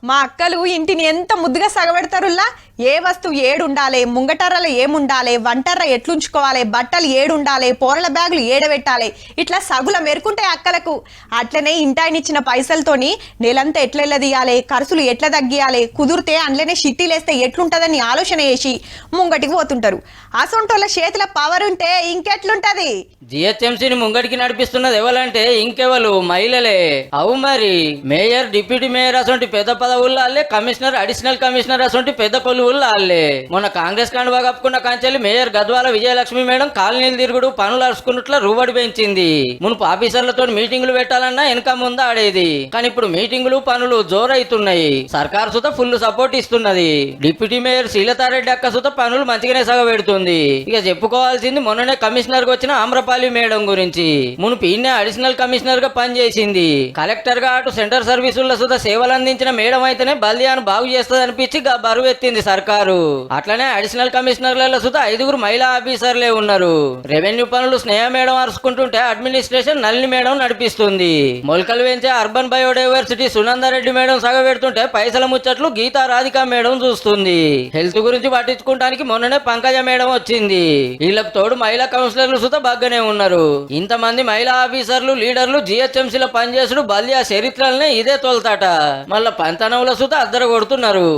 మా అక్కలు ఇంటిని ఎంత ముద్దుగా సగబెడతారులా. ఏ వస్తువు ఏడుండాలి, ముంగటర్రలు ఏముండాలి, వంటర్ర ఎట్లుంచుకోవాలి, బట్టలు ఏడుండాలి, పోరల బ్యాగులు ఏడబెట్టాలి, ఇట్లా సగుల మెరుకుంటాయి అక్కలకు. అట్లనే ఇంటాయనిచ్చిన పైసలతోని నెలంతా ఎట్లెళ్ళదీయాలి, ఖర్చులు ఎట్లా తగ్గియాలి, కుదిరితే అందులోనే షిట్టీలేస్తే ఎట్లుంటదని ఆలోచన చేసి ముంగటికి పోతుంటారు. అసొంటోళ్ళ చేతుల పవర్ ఉంటే ఇంకెట్లుంటది. జిహెచ్ఎంసీని ముంగడికి నడిపిస్తున్నది ఎవరంటే ఇంకెవరు, మహిళలే. అవు మరి మేయర్, డిప్యూటీ మేయర్ అసొంటి పెద్ద పదవుల్లో వాళ్ళే, కమిషనర్, అడిషనల్ కమిషనర్ అసొంటి పెద్ద కొలువుల్లో వాళ్ళే. మొన్న కాంగ్రెస్ కండువా కప్పుకున్న కాంచెల్లి మేయర్ గద్వాల విజయలక్ష్మి మేడం కాలనీలు తిరుగుడు, పనులు అరుచుకున్నట్ల రూబడి పెంచింది. మునుపు ఆఫీసర్లతో మీటింగులు పెట్టాలన్నా వెనక ముందు ఆడేది. కానీ ఇప్పుడు మీటింగులు, పనులు జోరైతున్నాయి. సర్కారు సుత ఫుల్ సపోర్ట్ ఇస్తున్నది. డిప్యూటీ మేయర్ శీలతారెడ్డి అక్క సుత పనులు మంచిగానే సగబెడుతుంది. ఇక చెప్పుకోవాల్సింది మొన్ననే కమిషనర్ గా వచ్చిన ఆమ్రపాలి మేడం గురించి. మునుపు ఈయన అడిషనల్ కమిషనర్ గా పనిచేసింది. కలెక్టర్ గా అటు సెంటర్ సర్వీసుల సుధా సేవలు అందించిన మేడం అయితేనే బల్దియాను బాగు చేస్తుంది అనిపించి బరువు ఎత్తింది సర్కారు. అట్లనే అడిషనల్ కమిషనర్ల సుధా 5 మహిళా ఆఫీసర్లే ఉన్నారు. రెవెన్యూ పనులు స్నేహ మేడం అరుచుకుంటుంటే అడ్మినిస్ట్రేషన్ నల్లి మేడం నడిపిస్తుంది. మొలకలు పెంచే అర్బన్ బయోడైవర్సిటీ సునందారెడ్డి మేడం సగబెడుతుంటే పైసల ముచ్చట్లు గీతా రాధిక మేడం చూస్తుంది. హెల్త్ గురించి పట్టించుకోవడానికి మొన్ననే పంకజ మేడం వచ్చింది. వీళ్ళకు తోడు మహిళా కౌన్సిలర్లు సుధా బాగానే ఉన్నారు. ఇంతమంది మహిళా ఆఫీసర్లు, లీడర్లు జిహెచ్ఎంసీలో పనిచేసుడు బల్దియా చరిత్రలనే ఇదే తోలుతాట. మళ్ళా పంతనవుల సుధా అద్దరు కొడుతున్నారు.